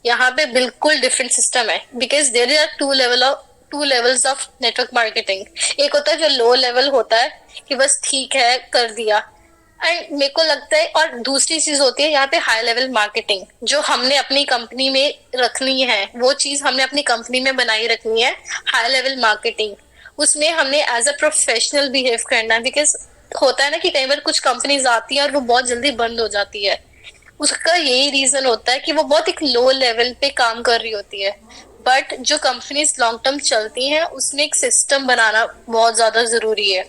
यहाँ पे बिल्कुल डिफरेंट सिस्टम है, because there are two levels of network marketing. एक होता है जो लो लेवल होता है कि बस ठीक है कर दिया, एंड मेरे को लगता है, और दूसरी चीज होती है यहाँ पे हाई लेवल मार्केटिंग, जो हमने अपनी कंपनी में रखनी है, वो चीज हमने अपनी कंपनी में बनाई रखनी है। हाई लेवल मार्केटिंग, उसमें हमने एज अ प्रोफेशनल बिहेव करना है, बिकॉज होता है ना कि कई बार कुछ कंपनीज आती है और वो बहुत जल्दी बंद हो जाती है। उसका यही रीजन होता है कि वो बहुत एक लो लेवल पे काम कर रही होती है। बट जो कंपनीज लॉन्ग टर्म चलती हैं उसमें एक सिस्टम बनाना बहुत ज्यादा जरूरी है।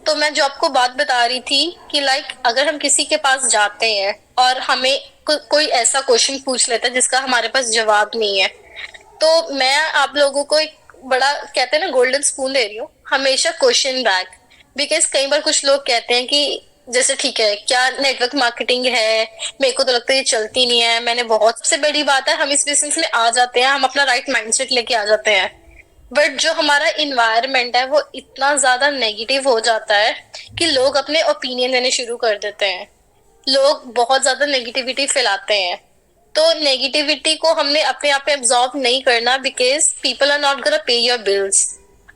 तो मैं जो आपको बात बता रही थी कि लाइक अगर हम किसी के पास जाते हैं और हमें कोई ऐसा क्वेश्चन पूछ लेता है जिसका हमारे पास जवाब नहीं है, तो मैं आप लोगों को एक बड़ा कहते हैं ना गोल्डन स्पून दे रही हूँ, हमेशा क्वेश्चन बैक। बिकॉज कई बार कुछ लोग कहते हैं कि जैसे ठीक है क्या नेटवर्क मार्केटिंग है, मेरे को तो लगता है ये चलती नहीं है, मैंने बहुत, सबसे बड़ी बात है हम इस बिजनेस में आ जाते हैं, हम अपना राइट माइंडसेट लेके आ जाते हैं, बट जो हमारा इन्वायरमेंट है वो इतना ज्यादा नेगेटिव हो जाता है कि लोग अपने ओपिनियन देने शुरू कर देते हैं, लोग बहुत ज्यादा नेगेटिविटी फैलाते हैं। तो नेगेटिविटी को हमने अपने आप पे एब्जॉर्ब नहीं करना, because people are not gonna pay your bills.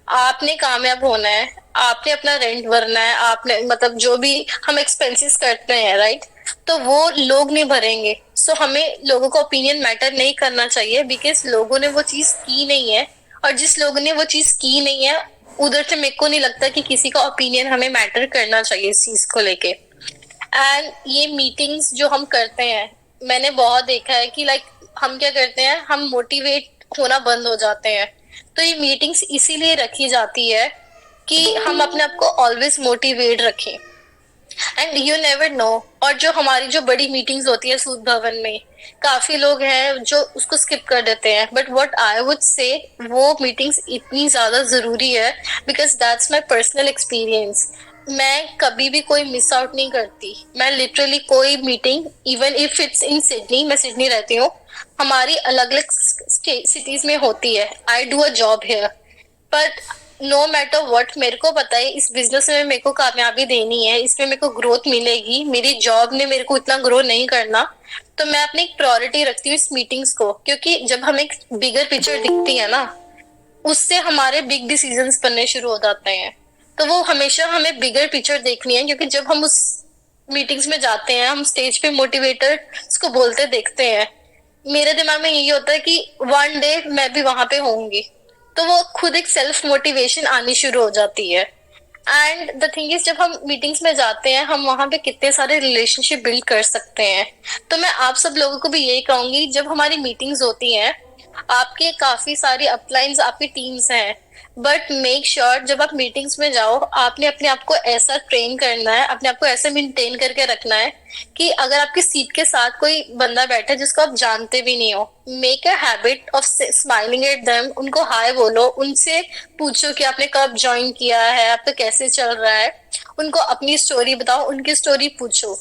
आपने कामयाब होना है, आपने अपना रेंट भरना है, आपने मतलब जो भी हम एक्सपेंसेस करते हैं राइट, तो वो लोग नहीं भरेंगे। सो हमें लोगों का ओपिनियन मैटर नहीं करना चाहिए, बिकॉज लोगों ने वो चीज की नहीं है, और जिस लोगों ने वो चीज की नहीं है उधर से मेरे को नहीं लगता कि किसी का ओपिनियन हमें मैटर करना चाहिए इस चीज को लेके। एंड ये मीटिंग्स जो हम करते हैं, मैंने बहुत देखा है कि लाइक हम क्या करते हैं, हम मोटिवेट होना बंद हो जाते हैं। तो ये मीटिंग्स इसीलिए रखी जाती है कि हम अपने आप को ऑलवेज मोटिवेट रखें। एंड यू नेवर नो, और जो हमारी जो बड़ी मीटिंग्स होती है सूद भवन में, काफी लोग हैं जो उसको स्किप कर देते हैं, but what I would say, वो मीटिंग्स इतनी ज्यादा जरूरी है, because that's my personal experience. मैं कभी भी कोई मिस आउट नहीं करती, मैं लिटरली कोई meeting, even if it's in Sydney, मैं सिडनी रहती हूँ, हमारी अलग अलग सिटीज में होती है, I do a job here, but no matter what, मेरे को पता है इस बिजनेस में मेरे को कामयाबी देनी है, इसमें मेरे को ग्रोथ मिलेगी, मेरी जॉब ने मेरे को इतना ग्रो नहीं करना। तो मैं अपनी एक प्रायोरिटी रखती हूँ इस मीटिंग्स को, क्योंकि जब हमें एक बिगर पिक्चर दिखती है ना, उससे हमारे बिग डिसीजंस बनने शुरू हो जाते हैं। तो वो हमेशा हमें बिगर पिक्चर देखनी है, क्योंकि जब हम उस मीटिंग्स में जाते हैं, हम स्टेज पे मोटिवेटर उसको बोलते देखते हैं, मेरे दिमाग में यही होता है कि वन डे मैं भी वहां पे होंगी। तो वो खुद एक सेल्फ मोटिवेशन आनी शुरू हो जाती है। एंड द थिंग इज, जब हम मीटिंग्स में जाते हैं हम वहां पे कितने सारे रिलेशनशिप बिल्ड कर सकते हैं। तो मैं आप सब लोगों को भी यही कहूंगी, जब हमारी मीटिंग्स होती हैं, आपके काफी सारी अपलाइंस, आपकी टीम्स हैं, बट मेक श्योर जब आप मीटिंग्स में जाओ, आपने अपने आप को ऐसा ट्रेन करना है, अपने आप को ऐसे मेंटेन करके रखना है कि अगर आपकी सीट के साथ कोई बंदा बैठा है जिसको आप जानते भी नहीं हो, make a habit of smiling at them, उनको हाय बोलो, उनसे पूछो कि आपने कब ज्वाइन किया है, आपका कैसे चल रहा है, उनको अपनी स्टोरी बताओ, उनकी स्टोरी पूछो।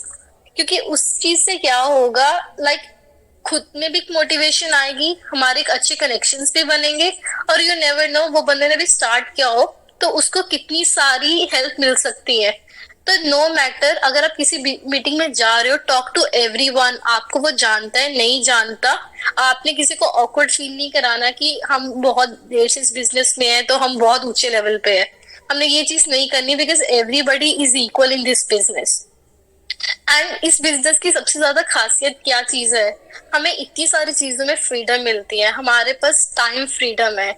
क्योंकि उस चीज से क्या होगा, लाइक खुद में भी मोटिवेशन आएगी, हमारे एक अच्छे कनेक्शंस भी बनेंगे, और यू नेवर नो वो बंदे ने भी स्टार्ट किया हो तो उसको कितनी सारी हेल्प मिल सकती है। तो नो मैटर, अगर आप किसी मीटिंग में जा रहे हो, टॉक टू एवरीवन, आपको वो जानता है नहीं जानता, आपने किसी को ऑकवर्ड फील नहीं कराना कि हम बहुत देर से इस बिजनेस में है तो हम बहुत ऊंचे लेवल पे है। हमने ये चीज नहीं करनी, because everybody is equal in this business. And इस बिजनेस की सबसे ज्यादा खासियत क्या चीज है, हमें इतनी सारी चीजों में फ्रीडम मिलती है, हमारे पास टाइम फ्रीडम है।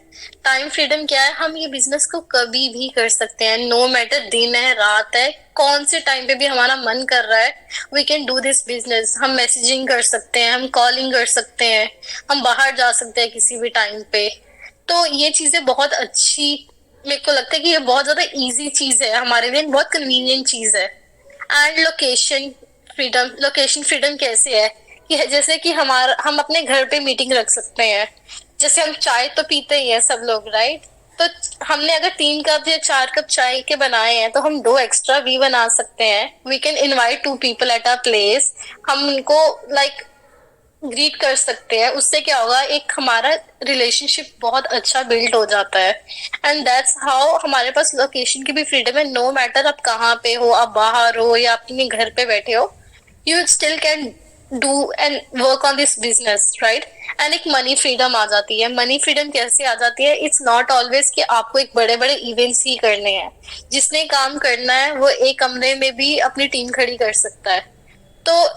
टाइम फ्रीडम क्या है, हम ये बिजनेस को कभी भी कर सकते हैं, नो मैटर दिन है रात है, कौन से टाइम पे भी हमारा मन कर रहा है, we can do this business. हम मैसेजिंग कर सकते हैं, हम कॉलिंग कर सकते हैं, हम बाहर जा सकते हैं किसी भी टाइम पे। तो ये चीजें बहुत अच्छी, मेरे को लगता है कि ये बहुत ज्यादा इजी चीज है हमारे लिए, बहुत कन्वीनियंट चीज है। And location freedom, location freedom कैसे है कि जैसे कि हमारा, हम अपने घर पे मीटिंग रख सकते हैं, जैसे हम चाय तो पीते ही है सब लोग राइट, तो हमने अगर 3 कप या 4 कप चाय के बनाए हैं तो हम 2 एक्स्ट्रा भी बना सकते हैं, we can invite 2 people at our place, हम उनको लाइक ग्रीट कर सकते हैं, उससे क्या होगा, एक हमारा रिलेशनशिप बहुत अच्छा बिल्ड हो जाता है। एंड दैट्स हाउ हमारे पास लोकेशन की भी फ्रीडम है, नो मैटर आप कहाँ पे हो, आप बाहर हो या अपने घर पे बैठे हो, you still can do and work on this business right. And एक मनी फ्रीडम आ जाती है। मनी फ्रीडम कैसे आ जाती है? इट्स नॉट ऑलवेज कि आपको एक बड़े बड़े इवेंट्स ही करने हैं। जिसने काम करना है वो एक कमरे में भी अपनी टीम खड़ी कर सकता है। तो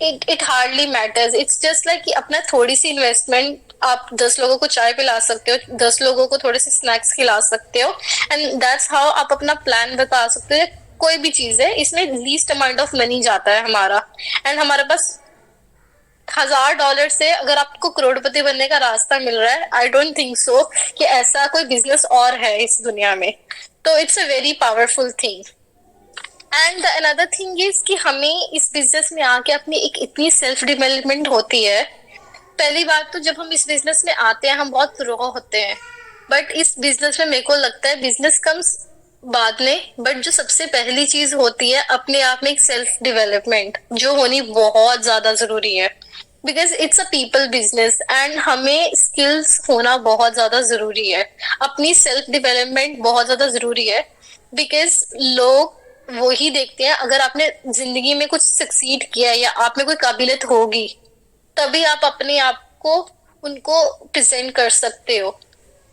it hardly matters. It's just like कि अपना थोड़ी सी इन्वेस्टमेंट, आप 10 लोगों को चाय पिला सकते हो, 10 लोगों को थोड़े से स्नैक्स खिला सकते हो, एंड दैट्स हाउ आप अपना प्लान बता सकते हो। कोई भी चीज है, इसमें लीस्ट अमाउंट ऑफ मनी जाता है हमारा, एंड हमारे पास $1000 से अगर आपको करोड़पति बनने का रास्ता मिल रहा है, आई डोंट थिंक सो कि ऐसा कोई बिजनेस और है इस दुनिया में। तो it's a very powerful thing. And another thing is कि हमें इस बिजनेस में आके अपनी एक इतनी सेल्फ डेवलपमेंट होती है। पहली बात तो जब हम इस बिजनेस में आते हैं हम बहुत रॉ होते हैं, बट इस बिजनेस में मेरे को लगता है बिजनेस कम्स बाद में, बट जो सबसे पहली चीज होती है अपने आप में एक सेल्फ डेवलपमेंट जो होनी बहुत ज्यादा जरूरी है। Because it's a people business and हमें स्किल्स होना बहुत ज्यादा जरूरी है। अपनी सेल्फ डेवलपमेंट बहुत ज्यादा जरूरी है। बिकॉज लोग वो ही देखते हैं, अगर आपने जिंदगी में कुछ सक्सीड किया है या आप में कोई काबिलियत होगी, तभी आप अपने आप को उनको प्रेजेंट कर सकते हो।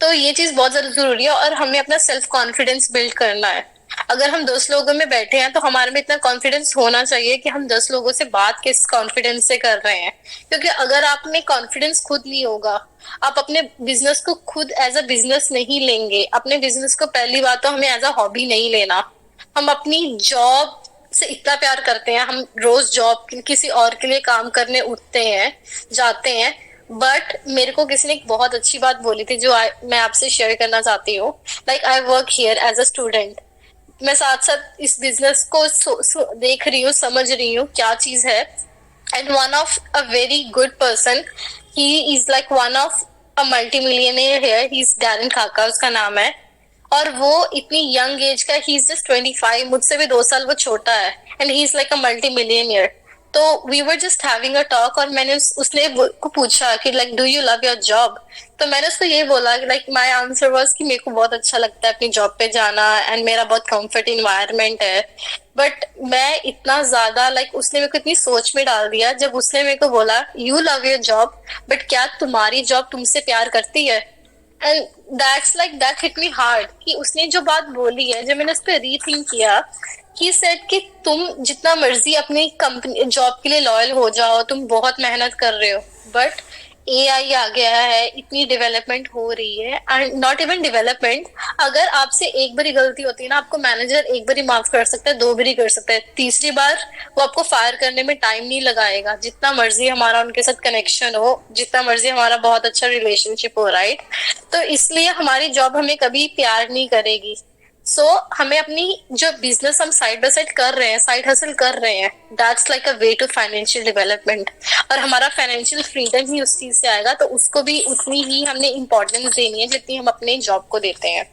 तो ये चीज बहुत ज्यादा जरूरी है, और हमें अपना सेल्फ कॉन्फिडेंस बिल्ड करना है। अगर हम 10 लोगों में बैठे हैं तो हमारे में इतना कॉन्फिडेंस होना चाहिए कि हम 10 लोगों से बात किस कॉन्फिडेंस से कर रहे हैं। क्योंकि अगर आप में कॉन्फिडेंस खुद नहीं होगा, आप अपने बिजनेस को खुद एज अ बिजनेस नहीं लेंगे। अपने बिजनेस को पहली बात तो हमें एज अ हॉबी नहीं लेना। हम अपनी जॉब से इतना प्यार करते हैं, हम रोज जॉब किसी और के लिए काम करने उठते हैं, जाते हैं। बट मेरे को किसी ने एक बहुत अच्छी बात बोली थी जो मैं आपसे शेयर करना चाहती हूँ। Like I work here as a student, मैं साथ साथ इस बिजनेस को देख रही हूँ, समझ रही हूँ क्या चीज है। And one of a very good person, he is like one of a multi millionaire here, he is Darren खाका उसका नाम है। और वो इतनी यंग एज का, ही इज जस्ट 25, मुझसे भी 2 साल वो छोटा है, and he is like a multimillionaire. तो we were just having a talk, और मैंने उसने को पूछा कि like do you love your job. तो मैंने उसको ये बोला कि लाइक माय आंसर वाज कि मेरे को बहुत अच्छा लगता है अपनी जॉब पे जाना, एंड मेरा बहुत कंफर्ट इन्वायरमेंट है। बट मैं इतना ज्यादा लाइक उसने मेरे को इतनी सोच में डाल दिया जब उसने मेरे को बोला you love your job, but क्या तुम्हारी जॉब तुमसे प्यार करती है? And that's like that hit me hard कि उसने जो बात बोली है, जब मैंने उस पर रीथिंक किया, ही सेड कि तुम जितना मर्जी अपनी कंपनी जॉब के लिए लॉयल हो जाओ, तुम बहुत मेहनत कर रहे हो, बट एआई आ गया है, इतनी डेवलपमेंट हो रही है, एंड नॉट इवन डेवलपमेंट, अगर आपसे एक बारी गलती होती है ना, आपको मैनेजर एक बारी माफ कर सकता है, 2 बारी कर सकता है, तीसरी बार वो आपको फायर करने में टाइम नहीं लगाएगा, जितना मर्जी हमारा उनके साथ कनेक्शन हो, जितना मर्जी हमारा बहुत अच्छा रिलेशनशिप हो, राइट? तो इसलिए हमारी जॉब हमें कभी प्यार नहीं करेगी। सो हमें अपनी जो बिजनेस हम साइड बाय साइड कर रहे हैं, साइड हसल कर रहे हैं, that's like a way to financial development. और हमारा फाइनेंशियल फ्रीडम ही उस चीज से आएगा, तो उसको भी उतनी ही हमने इम्पोर्टेंस देनी है जितनी हम अपने जॉब को देते हैं।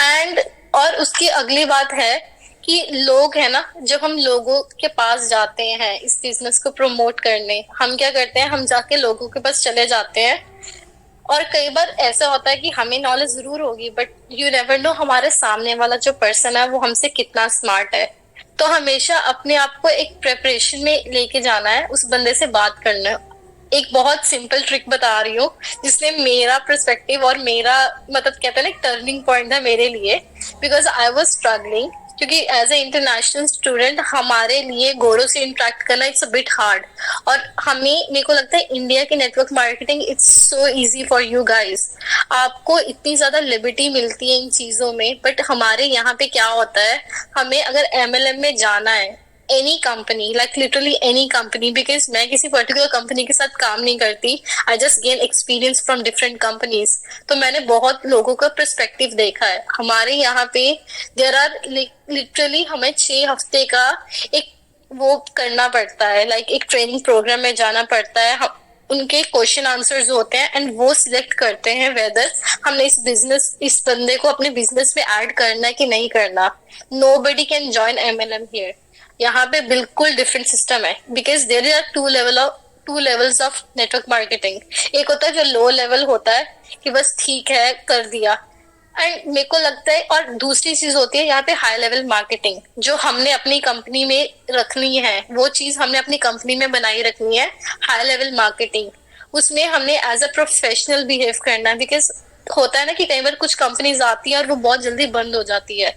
एंड और उसकी अगली बात है कि लोग है ना, जब हम लोगों के पास जाते हैं इस बिजनेस को प्रमोट करने, हम क्या करते हैं, हम जाके लोगों के पास चले जाते हैं। और कई बार ऐसा होता है कि हमें नॉलेज जरूर होगी, बट यू नेवर नो हमारे सामने वाला जो पर्सन है वो हमसे कितना स्मार्ट है। तो हमेशा अपने आप को एक प्रेपरेशन में लेके जाना है, उस बंदे से बात करना। एक बहुत सिंपल ट्रिक बता रही हूँ जिसने मेरा पर्सपेक्टिव और मेरा मतलब कहते हैं ना, एक टर्निंग पॉइंट था मेरे लिए। बिकॉज आई वाज स्ट्रगलिंग, क्योंकि एज ए इंटरनेशनल स्टूडेंट हमारे लिए घोड़ों से इंटरेक्ट करना इट्स अ बिट हार्ड। और हमें, मेरे को लगता है इंडिया की network marketing it's so easy for you guys. आपको इतनी ज्यादा लिबर्टी मिलती है इन चीजों में, बट हमारे यहाँ पे क्या होता है, हमें अगर एमएलएम में जाना है, any company, like literally any company, because मैं किसी पर्टिकुलर कंपनी के साथ काम नहीं करती, I just gain experience from different companies. तो मैंने बहुत लोगों का पर्सपेक्टिव देखा है। हमारे यहाँ पे देर आर लिटरली हमें 6 हफ्ते का एक वो करना पड़ता है, लाइक एक ट्रेनिंग प्रोग्राम में जाना पड़ता है। हम उनके क्वेश्चन आंसर्स होते हैं, एंड वो सिलेक्ट करते हैं वेदर हमने इस बंदे को अपने बिजनेस में ऐड करना है कि नहीं करना। Nobody can join MLM here. यहाँ पे बिल्कुल डिफरेंट सिस्टम है, because there are two levels of network marketing. एक होता है जो लो लेवल होता है कि बस ठीक है कर दिया, एंड मेरे को लगता है, और दूसरी चीज होती है यहाँ पे हाई लेवल मार्केटिंग, जो हमने अपनी कंपनी में रखनी है, वो चीज हमने अपनी कंपनी में बनाई रखनी है, हाई लेवल मार्केटिंग। उसमें हमने एज अ प्रोफेशनल बिहेव करना है। बिकॉज होता है ना कि कई बार कुछ कंपनीज आती है और वो बहुत जल्दी बंद हो जाती है।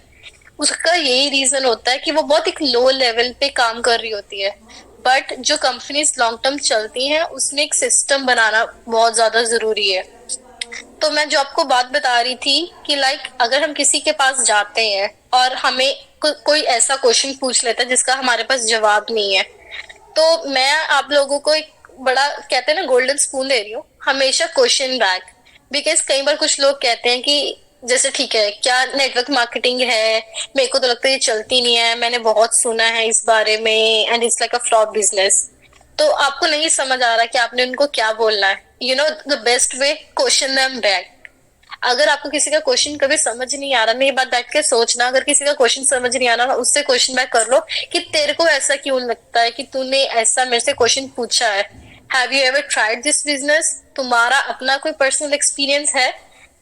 उसका यही रीजन होता है कि वो बहुत एक लो लेवल पे काम कर रही होती है। बट जो कंपनीज लॉन्ग टर्म चलती हैं उसमें एक सिस्टम बनाना बहुत ज्यादा जरूरी है। तो मैं जो आपको बात बता रही थी कि लाइक अगर हम किसी के पास जाते हैं और हमें कोई ऐसा क्वेश्चन पूछ लेता है जिसका हमारे पास जवाब नहीं है, तो मैं आप लोगों को एक बड़ा कहते हैं ना गोल्डन स्पून दे रही हूँ, हमेशा क्वेश्चन बैक। बिकॉज कई बार कुछ लोग कहते हैं कि जैसे ठीक है क्या नेटवर्क मार्केटिंग है, मेरे को तो लगता है ये चलती नहीं है, मैंने बहुत सुना है इस बारे में and it's like a flop business. तो आपको नहीं समझ आ रहा कि आपने उनको क्या बोलना है। You know the best way, question them back. अगर आपको किसी का क्वेश्चन कभी समझ नहीं आ रहा, मेरी बात बैठ के सोचना, अगर किसी का क्वेश्चन समझ नहीं आ रहा ना, उससे क्वेश्चन बैक कर लो कि तेरे को ऐसा क्यों लगता है कि तूने ऐसा मेरे से क्वेश्चन पूछा है। Have you ever tried this business? तुम्हारा अपना कोई पर्सनल एक्सपीरियंस है?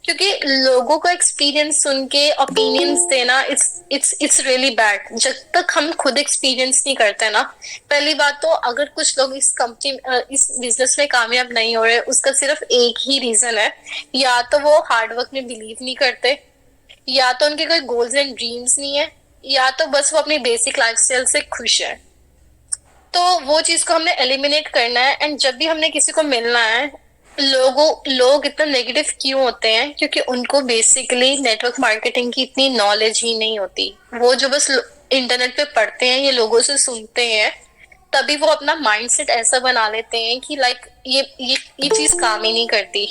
क्योंकि लोगों का एक्सपीरियंस सुन के ओपिनियंस देना इट्स रियली बैड जब तक हम खुद एक्सपीरियंस नहीं करते ना। पहली बात तो अगर कुछ लोग इस कंपनी इस बिजनेस में कामयाब नहीं हो रहे, उसका सिर्फ एक ही रीजन है, या तो वो हार्डवर्क में बिलीव नहीं करते, या तो उनके कोई गोल्स एंड ड्रीम्स नहीं है, या तो बस वो अपनी बेसिक लाइफस्टाइल से खुश है। तो वो चीज को हमने एलिमिनेट करना है। एंड जब भी हमने किसी को मिलना है, लोग इतना नेगेटिव क्यों होते हैं? क्योंकि उनको बेसिकली नेटवर्क मार्केटिंग की इतनी नॉलेज ही नहीं होती। वो जो बस इंटरनेट पे पढ़ते हैं, ये लोगों से सुनते हैं, तभी वो अपना माइंडसेट ऐसा बना लेते हैं कि लाइक ये चीज काम ही नहीं करती।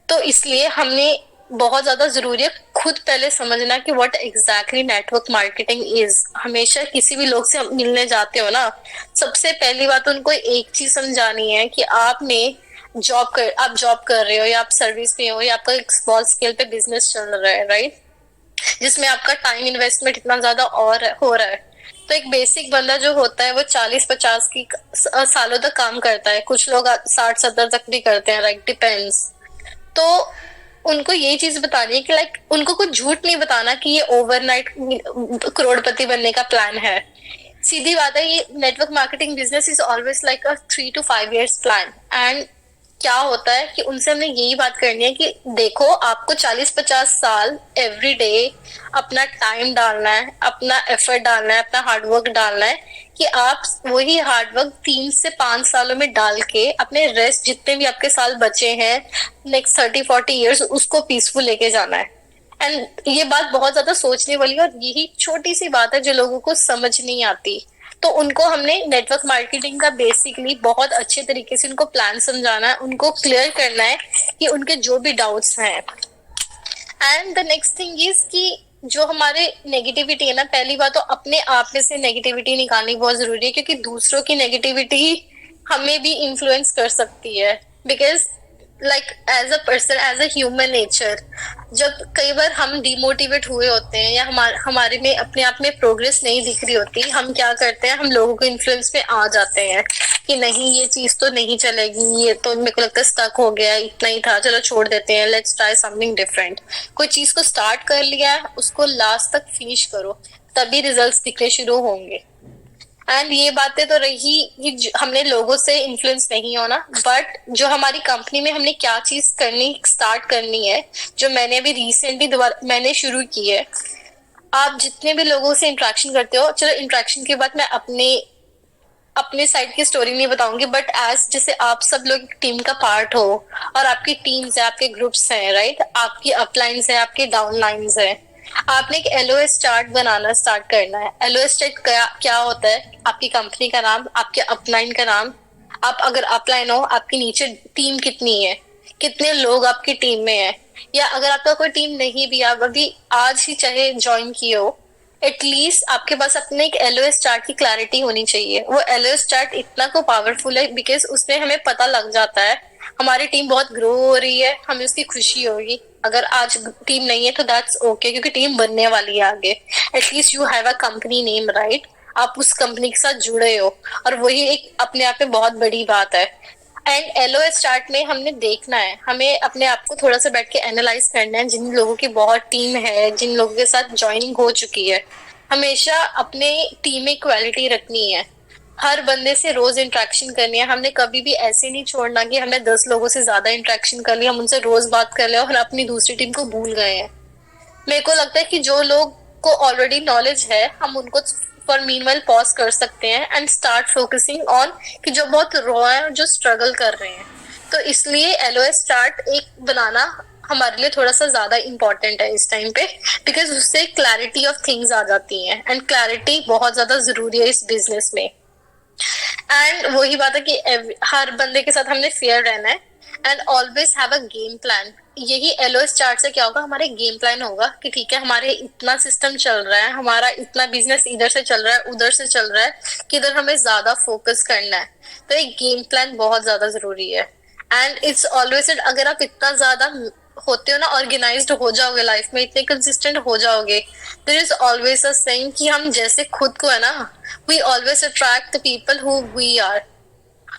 तो इसलिए हमने बहुत ज्यादा जरूरी है खुद पहले समझना कि what exactly network marketing is. हमेशा किसी भी लोग से आप मिलने जाते हो ना, सबसे पहली बात उनको एक चीज समझानी है कि आप जॉब कर रहे हो या आप सर्विस में हो या आपका एक स्मॉल स्केल पे बिजनेस चल रहा है, राइट, जिसमें आपका टाइम इन्वेस्टमेंट इतना ज्यादा और हो रहा है। तो एक बेसिक बंदा जो होता है वो 40-50 की सालों तक काम करता है, कुछ लोग 60-70 तक भी करते हैं, राइट, डिपेंड्स। तो उनको ये चीज बतानी है कि लाइक उनको कुछ झूठ नहीं बताना कि ये ओवरनाइट करोड़पति बनने का प्लान है। सीधी बात है, ये network marketing business is always like a 3 to 5 years plan. And क्या होता है कि उनसे हमने यही बात करनी है कि देखो आपको 40-50 साल एवरी डे अपना टाइम डालना है, अपना एफर्ट डालना है, अपना हार्डवर्क डालना है, कि आप वही हार्डवर्क 3 से 5 सालों में डाल के अपने रेस्ट जितने भी आपके साल बचे हैं, नेक्स्ट 30-40 years, उसको पीसफुल लेके जाना है। एंड ये बात बहुत ज्यादा सोचने वाली है और यही छोटी सी बात है जो लोगों को समझ नहीं आती। तो उनको हमने नेटवर्क मार्केटिंग का बेसिकली बहुत अच्छे तरीके से उनको प्लान समझाना है, उनको क्लियर करना है कि उनके जो भी डाउट्स हैं। And the next thing is कि जो हमारे नेगेटिविटी है ना, पहली बात तो अपने आप में से नेगेटिविटी निकालनी बहुत जरूरी है, क्योंकि दूसरों की नेगेटिविटी हमें भी इन्फ्लुएंस कर सकती है। Because like as a person, as a human nature, जब कई बार हम डिमोटिवेट हुए होते हैं या हमारे में अपने आप में प्रोग्रेस नहीं दिख रही होती, हम क्या करते हैं, हम लोगों के इन्फ्लुएंस में आ जाते हैं कि नहीं ये चीज तो नहीं चलेगी, ये तो मेरे को लगता है स्टक हो गया, इतना ही था, चलो छोड़ देते हैं, लेट्स ट्राई समथिंग डिफरेंट। कोई चीज को स्टार्ट कर लिया है, उसको लास्ट तक फिनिश करो, तभी रिजल्ट्स दिखने शुरू होंगे। एंड ये बातें तो रही कि हमने लोगों से इन्फ्लुएंस नहीं होना, बट जो हमारी कंपनी में हमने क्या चीज करनी स्टार्ट करनी है, जो मैंने अभी रिसेंटली दोबारा मैंने शुरू की है। आप जितने भी लोगों से इंटरेक्शन करते हो, चलो इंटरेक्शन के बाद मैं अपने साइड की स्टोरी नहीं बताऊंगी, बट एज जैसे आप सब लोग एक टीम का पार्ट हो और आपकी टीम्स है, आपके ग्रुप्स हैं, राइट, आपकी अपलाइंस है, आपके डाउनलाइंस है, आपने एक एलओएस चार्ट बनाना स्टार्ट करना है। एलओएस चार्ट क्या होता है? आपकी कंपनी का नाम, आपके अपलाइन का नाम, आप अगर अपलाइन हो आपकी नीचे टीम कितनी है, कितने लोग आपकी टीम में है, या अगर आपका कोई टीम नहीं भी, आप अभी आज ही चाहे ज्वाइन किए हो, एटलीस्ट आपके पास अपने एक एलओएस चार्ट की क्लैरिटी होनी चाहिए। वो एलओएस चार्ट इतना को पावरफुल है बिकॉज उसमें हमें पता लग जाता है हमारी टीम बहुत ग्रो हो रही है, हमें उसकी खुशी होगी। अगर आज टीम नहीं है तो दैट्स ओके, क्योंकि टीम बनने वाली है आगे। At least you have a company name, right, आप उस कंपनी के साथ जुड़े हो, और वही एक अपने आप में बहुत बड़ी बात है। एंड एलओएस चार्ट में हमने देखना है, हमें अपने आप को थोड़ा सा बैठ के एनालाइज करना है, जिन लोगों की बहुत टीम है, जिन लोगों के साथ ज्वाइनिंग हो चुकी है, हमेशा अपने टीम में क्वालिटी रखनी है। हर बंदे से रोज इंटरेक्शन करनी है। हमने कभी भी ऐसे नहीं छोड़ना कि हमने 10 लोगों से ज्यादा इंटरेक्शन कर लिया, हम उनसे रोज बात कर लिया और अपनी दूसरी टीम को भूल गए हैं। मेरे को लगता है कि जो लोग को ऑलरेडी नॉलेज है, हम उनको फॉर मीनवाइल पॉज कर सकते हैं एंड स्टार्ट फोकसिंग ऑन कि जो बहुत रॉ है और जो स्ट्रगल कर रहे हैं। तो इसलिए एलओएस चार्ट एक बनाना हमारे लिए थोड़ा सा ज्यादा इंपॉर्टेंट है इस टाइम पे, बिकॉज उससे क्लैरिटी ऑफ थिंग्स आ जाती है एंड क्लैरिटी बहुत ज्यादा जरूरी है इस बिजनेस में। एंड वही बात है कि हर बंदे के साथ हमने फेयर रहना है and always have a game plan. यही एलओएस चार्ट से क्या होगा, हमारे गेम प्लान होगा कि ठीक है हमारे इतना सिस्टम चल रहा है, हमारा इतना बिजनेस इधर से चल रहा है उधर से चल रहा है, किधर हमें ज्यादा फोकस करना है। तो एक गेम प्लान बहुत ज्यादा जरूरी है। एंड इट्स ऑलवेज इट, अगर आप इतना ज्यादा होते हो ना, ऑर्गेनाइज्ड हो जाओगे लाइफ में, इतने कंसिस्टेंट हो जाओगे, there is always a saying कि हम जैसे खुद को है ना, we always attract the people who we are.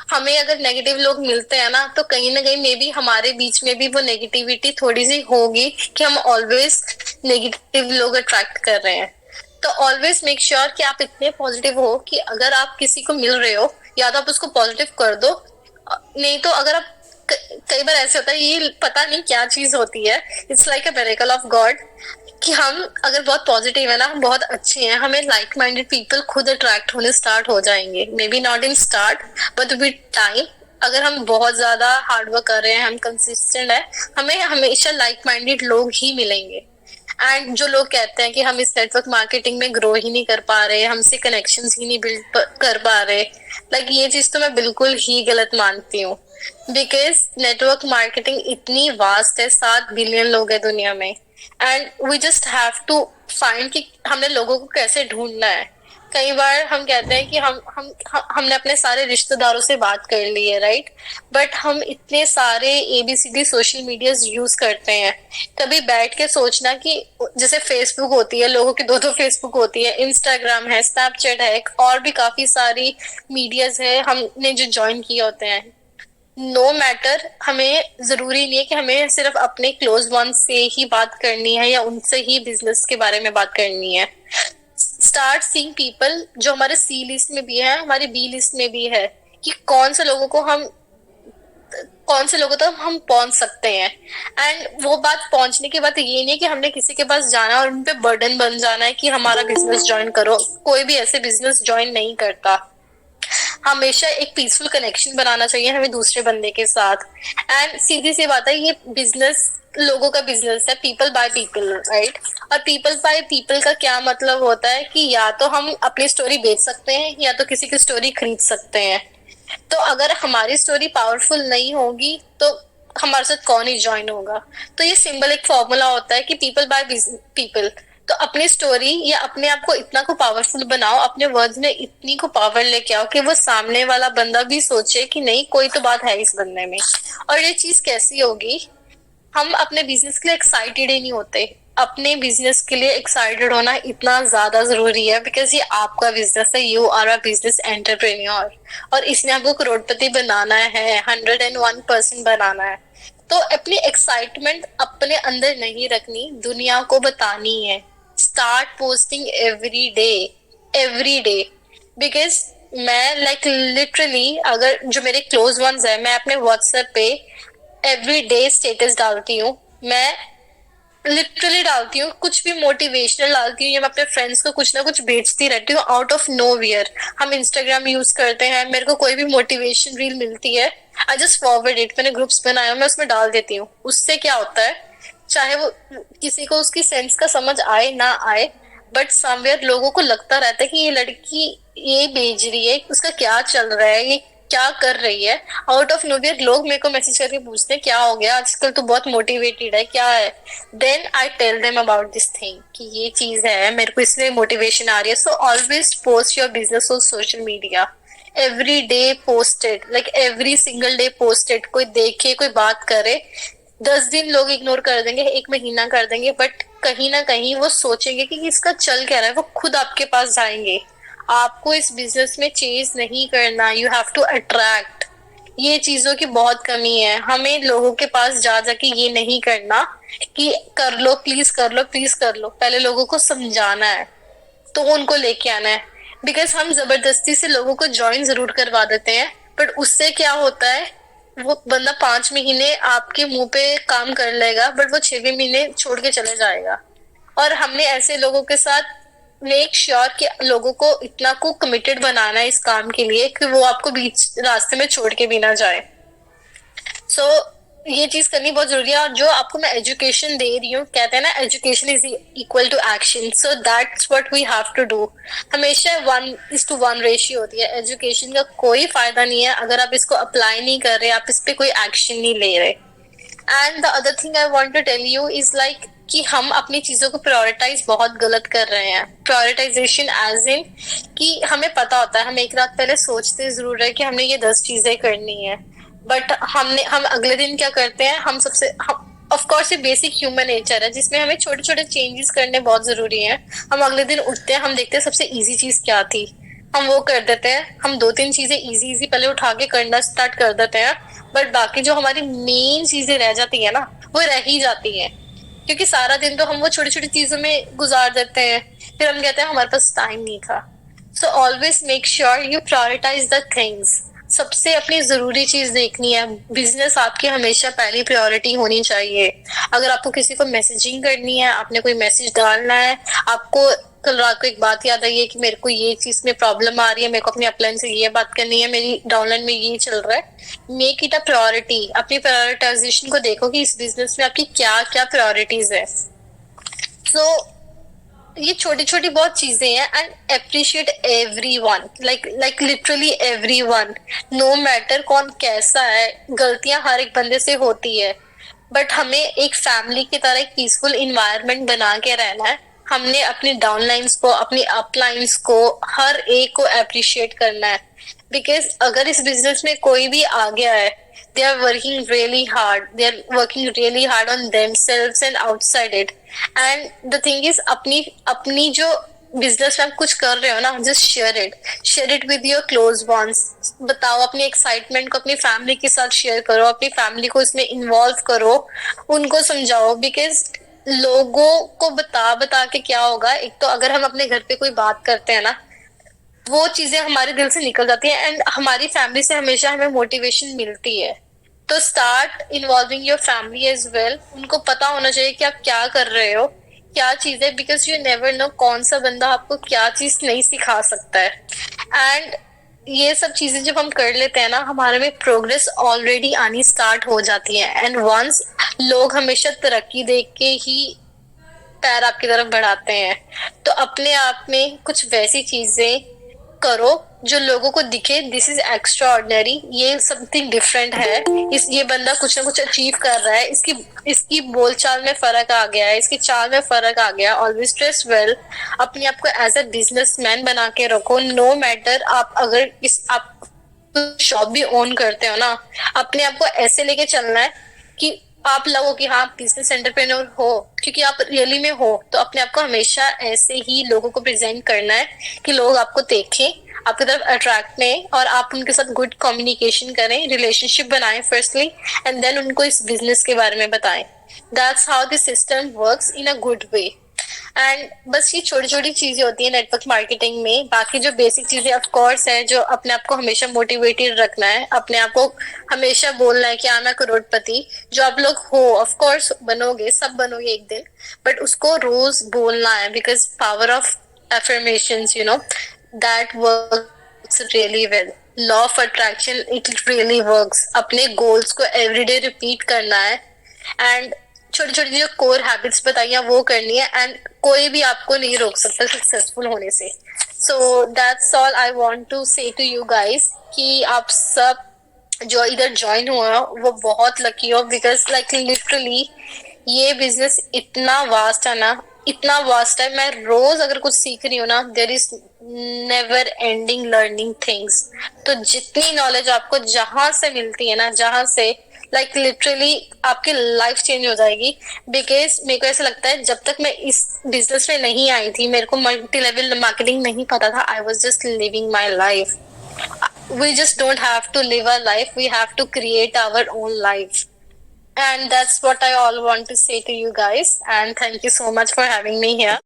हमें अगर नेगेटिव लोग मिलते हैं ना, तो कहीं ना कहीं मे बी हमारे बीच में भी वो नेगेटिविटी थोड़ी सी होगी कि हम ऑलवेज नेगेटिव लोग अट्रैक्ट कर रहे हैं। तो ऑलवेज मेक श्योर कि आप इतने पॉजिटिव हो कि अगर आप किसी को मिल रहे हो, या तो आप उसको पॉजिटिव कर दो, नहीं तो अगर आप कई बार ऐसे होता है, ये पता नहीं क्या चीज होती है, it's like a miracle of God, कि हम अगर बहुत पॉजिटिव है ना, हम बहुत अच्छे हैं, हमें लाइक माइंडेड पीपल खुद अट्रैक्ट होने स्टार्ट हो जाएंगे। May be not in start but with time, अगर हम बहुत ज्यादा हार्डवर्क कर रहे हैं, हम कंसिस्टेंट है, हमें हमेशा लाइक माइंडेड लोग ही मिलेंगे। एंड जो लोग कहते हैं कि हम इस नेटवर्क मार्केटिंग में ग्रो ही नहीं कर पा रहे, हमसे कनेक्शंस ही नहीं बिल्ड कर पा रहे, लाइक ये चीज तो मैं बिल्कुल ही गलत मानती हूँ। बिकॉज नेटवर्क मार्केटिंग इतनी वास्ट है, 7 बिलियन लोग हैं दुनिया में, and we just have to find कि हमने लोगों को कैसे ढूंढना है। कई बार हम कहते हैं कि हमने अपने सारे रिश्तेदारों से बात कर ली है, राइट, बट हम इतने सारे एबीसीडी सोशल मीडिया यूज करते हैं। कभी बैठ के सोचना कि जैसे फेसबुक होती है, लोगों की 2-2 फेसबुक होती है, इंस्टाग्राम है, स्नैपचैट है, और भी काफी सारी मीडियाज है हमने जो ज्वाइन किए होते हैं। नो मैटर, हमें जरूरी नहीं है कि हमें सिर्फ अपने क्लोज वन से ही बात करनी है या उनसे ही बिजनेस के बारे में बात करनी है। स्टार्ट सीइंग पीपल जो हमारे सी लिस्ट में भी है, हमारे बी लिस्ट में भी है, कि कौन से लोगों तक हम पहुंच सकते हैं। एंड वो बात पहुंचने के बाद ये नहीं है कि हमने किसी के पास जाना और उनपे बर्डन बन जाना है कि हमारा बिजनेस ज्वाइन करो। कोई भी ऐसे बिजनेस ज्वाइन नहीं करता। हमेशा एक पीसफुल कनेक्शन बनाना चाहिए हमें दूसरे बंदे के साथ। एंड सीधी सी बात है, ये बिजनेस लोगों का बिजनेस है, पीपल बाय पीपल, राइट। और पीपल बाय पीपल का क्या मतलब होता है कि या तो हम अपनी स्टोरी बेच सकते हैं या तो किसी की स्टोरी खरीद सकते हैं। तो अगर हमारी स्टोरी पावरफुल नहीं होगी तो हमारे साथ कौन ही ज्वाइन होगा। तो ये सिंपल एक फॉर्मूला होता है कि पीपल बाय पीपल। तो अपनी स्टोरी या अपने आप को इतना को पावरफुल बनाओ, अपने वर्ड्स में इतनी को पावर लेके आओ कि वो सामने वाला बंदा भी सोचे कि नहीं, कोई तो बात है इस बंदे में। और ये चीज कैसी होगी, हम अपने बिजनेस के लिए एक्साइटेड ही नहीं होते। अपने बिजनेस के लिए एक्साइटेड होना इतना ज्यादा जरूरी है, बिकॉज ये आपका बिजनेस है, you are a business entrepreneur, और इसने आपको करोड़पति बनाना है, 101% बनाना है। तो अपनी एक्साइटमेंट अपने अंदर नहीं रखनी, दुनिया को बतानी है। Start posting every day, because मैं लाइक लिटरली, अगर जो मेरे क्लोज वंस है, मैं अपने व्हाट्सएप पे एवरी डे स्टेटस डालती हूँ। मैं लिटरली डालती हूँ, कुछ भी मोटिवेशनल डालती हूँ, या मैं अपने फ्रेंड्स को कुछ ना कुछ भेजती रहती हूँ आउट ऑफ नो वेयर। हम इंस्टाग्राम यूज करते हैं, मेरे को कोई भी मोटिवेशन रील मिलती है, आई जस्ट फॉरवर्ड इट, मैंने ग्रुप्स बनाया, मैं उसमें डाल देती हूँ। उससे क्या होता है, चाहे वो किसी को उसकी सेंस का समझ आए ना आए, बट समवेयर लोगों को लगता रहता है कि ये लड़की ये भेज रही है, उसका क्या चल रहा है, ये क्या कर रही है। आउट ऑफ नोवेयर लोग मेरे को मैसेज करके पूछते हैं क्या हो गया आजकल, तो बहुत मोटिवेटेड है, क्या है। Then I tell them about this thing कि ये चीज है, मेरे को इसलिए मोटिवेशन आ रही है। So always post your business on social media, every day posted, like every single day posted. कोई देखे, कोई बात करे, 10 दिन लोग इग्नोर कर देंगे, 1 महीना कर देंगे, बट कहीं ना कहीं वो सोचेंगे कि इसका चल क्या रहा है, वो खुद आपके पास जाएंगे। आपको इस बिजनेस में चेज नहीं करना, यू हैव टू अट्रैक्ट। ये चीजों की बहुत कमी है, हमें लोगों के पास जा जाके ये नहीं करना कि कर लो प्लीज, कर लो प्लीज, कर लो। पहले लोगों को समझाना है, तो उनको लेके आना है। बिकॉज हम जबरदस्ती से लोगों को ज्वाइन जरूर करवा देते हैं, बट उससे क्या होता है, वो बंदा 5 महीने आपके मुंह पे काम कर लेगा, बट वो 6वें महीने छोड़ के चले जाएगा। और हमने ऐसे लोगों के साथ मेक श्योर कि लोगों को इतना को कमिटेड बनाना है इस काम के लिए कि वो आपको बीच रास्ते में छोड़ के भी ना जाए। सो ये चीज करनी बहुत जरूरी है। और जो आपको मैं एजुकेशन दे रही हूँ, कहते हैं ना education is equal to action, so that's what we have to do. हमेशा 1:1 रेशियो होती है। एजुकेशन का कोई फायदा नहीं है अगर आप इसको अप्लाई नहीं कर रहे, आप इस पे कोई एक्शन नहीं ले रहे। And the other thing I want to tell you is like कि हम अपनी चीजों को प्रायोरिटाइज बहुत गलत कर रहे हैं। प्रायोरिटाइजेशन एज इन कि हमें पता होता है, हम एक रात पहले सोचते जरूर है कि हमने ये 10 चीजें करनी है, बट हम अगले दिन क्या करते हैं, हम सबसे ऑफ कोर्स ये बेसिक ह्यूमन नेचर है जिसमें हमें छोटे छोटे चेंजेस करने बहुत जरूरी हैं। हम अगले दिन उठते हैं, हम देखते हैं सबसे इजी चीज क्या थी, हम वो कर देते हैं। हम 2-3 चीजें इजी इजी पहले उठा के करना स्टार्ट कर देते हैं, बट बाकी जो हमारी मेन चीजें रह जाती है ना, वो रह ही जाती हैं, क्योंकि सारा दिन तो हम वो छोटी छोटी चीजों में गुजार देते हैं। फिर हम कहते हैं हमारे पास टाइम नहीं था। So always make sure you prioritise the things. सबसे अपनी जरूरी चीज देखनी है। बिजनेस आपकी हमेशा पहली प्रायोरिटी होनी चाहिए। अगर आपको किसी को मैसेजिंग करनी है, आपने कोई मैसेज डालना है, आपको कल रात को एक बात याद आई है कि मेरे को ये चीज में प्रॉब्लम आ रही है, मेरे को अपने अपलाइन से ये बात करनी है, मेरी डाउनलाइन में ये चल रहा है, मेक इट अ प्रायोरिटी। अपनी प्रायोरिटाइजेशन को देखो कि इस बिजनेस में आपकी क्या क्या प्रायोरिटीज है। सो ये छोटी छोटी बहुत चीजें हैं। And appreciate everyone, like literally everyone, no matter कौन कैसा है। गलतियां हर एक बंदे से होती है, बट हमें एक फैमिली की तरह एक पीसफुल इन्वायरमेंट बना के रहना है। हमने अपनी डाउनलाइंस को, अपनी अपलाइंस को, हर एक को अप्रिशिएट करना है। बिकॉज अगर इस बिजनेस में कोई भी आ गया है, they are working really hard, they are working really hard on themselves and outside it। and the thing is अपनी अपनी जो बिजनेस में आप कुछ कर रहे हो ना, just share it with your close ones. बताओ अपनी एक्साइटमेंट को अपनी फैमिली के साथ शेयर करो, अपनी फैमिली को इसमें इन्वॉल्व करो, उनको समझाओ। बिकॉज लोगों को बता बता के क्या होगा, एक तो अगर हम अपने घर पे कोई बात करते हैं ना, वो चीजें हमारे दिल से निकल जाती है, एंड हमारी फैमिली से हमेशा हमें मोटिवेशन मिलती है। तो start involving your family as well. उनको पता होना चाहिए कि आप क्या कर रहे हो, क्या चीज है, बिकॉज यू नेवर नो कौन सा बंदा आपको क्या चीज नहीं सिखा सकता है। एंड ये सब चीजें जब हम कर लेते हैं ना, हमारे में प्रोग्रेस ऑलरेडी आनी स्टार्ट हो जाती है। एंड वंस लोग हमेशा तरक्की देख के ही पैर आपकी तरफ बढ़ाते हैं, तो अपने आप में कुछ वैसी चीजें करो जो लोगों को दिखे दिस इज एक्स्ट्रा ऑर्डिनरी, ये समथिंग डिफरेंट है, इस ये बंदा कुछ ना कुछ अचीव कर रहा है, इसकी इसकी बोलचाल में फर्क आ गया है, इसकी चाल में फर्क आ गया। Always dress well. अपने आप को एज अ बिजनेसमैन बना के रखो। नो मैटर आप अगर आप शॉप भी ओन करते हो ना, अपने आप को ऐसे लेके चलना है कि आप लगो कि हाँ बिजनेस एंटरप्रेन्योर हो, क्योंकि आप रियली में हो। तो अपने आप को हमेशा ऐसे ही लोगों को प्रेजेंट करना है कि लोग आपको देखें, आपकी तरफ अट्रैक्ट में, और आप उनके साथ गुड कम्युनिकेशन करें, रिलेशनशिप बनाएं फर्स्टली, एंड देन उनको इस बिजनेस के बारे में बताएं। That's how this system works in a good way. And बस ये छोटी छोटी चीजें होती है नेटवर्क मार्केटिंग में। बाकी जो बेसिक चीजें ऑफ कोर्स है, जो अपने आप को हमेशा मोटिवेटेड रखना है, अपने आप को हमेशा बोलना है कि हाँ मैं करोड़पति, जो आप लोग हो ऑफ कोर्स बनोगे, सब बनोगे एक दिन, बट उसको रोज बोलना है। Because power of affirmations, you know, that works really well। Law of attraction it really works. अपने गोल्स को एवरीडे रिपीट करना है, एंड छोटी छोटी जो कोर हैबिट्स बताइए वो करनी है, एंड कोई भी आपको नहीं रोक सकता सक्सेसफुल होने से। So that's all I want to say to you guys कि आप सब जो इधर ज्वाइन हुआ वो बहुत लकी हो। बिकॉज लाइक लिटरली ये बिजनेस इतना वास्ट है ना, इतना वास्ट है। मैं रोज अगर कुछ सीख रही हूँ ना, there is never ending learning things. तो जितनी नॉलेज आपको जहां से मिलती है ना, जहां से लाइक लिटरली आपकी लाइफ चेंज हो जाएगी। बिकॉज मेरे को ऐसा लगता है जब तक मैं इस बिजनेस में नहीं आई थी, मेरे को मल्टी लेवल मार्केटिंग नहीं पता था। I was just living my life. We just don't have to live our life, we have to create our own life. And that's what I all want to say to you guys, and thank you so much for having me here.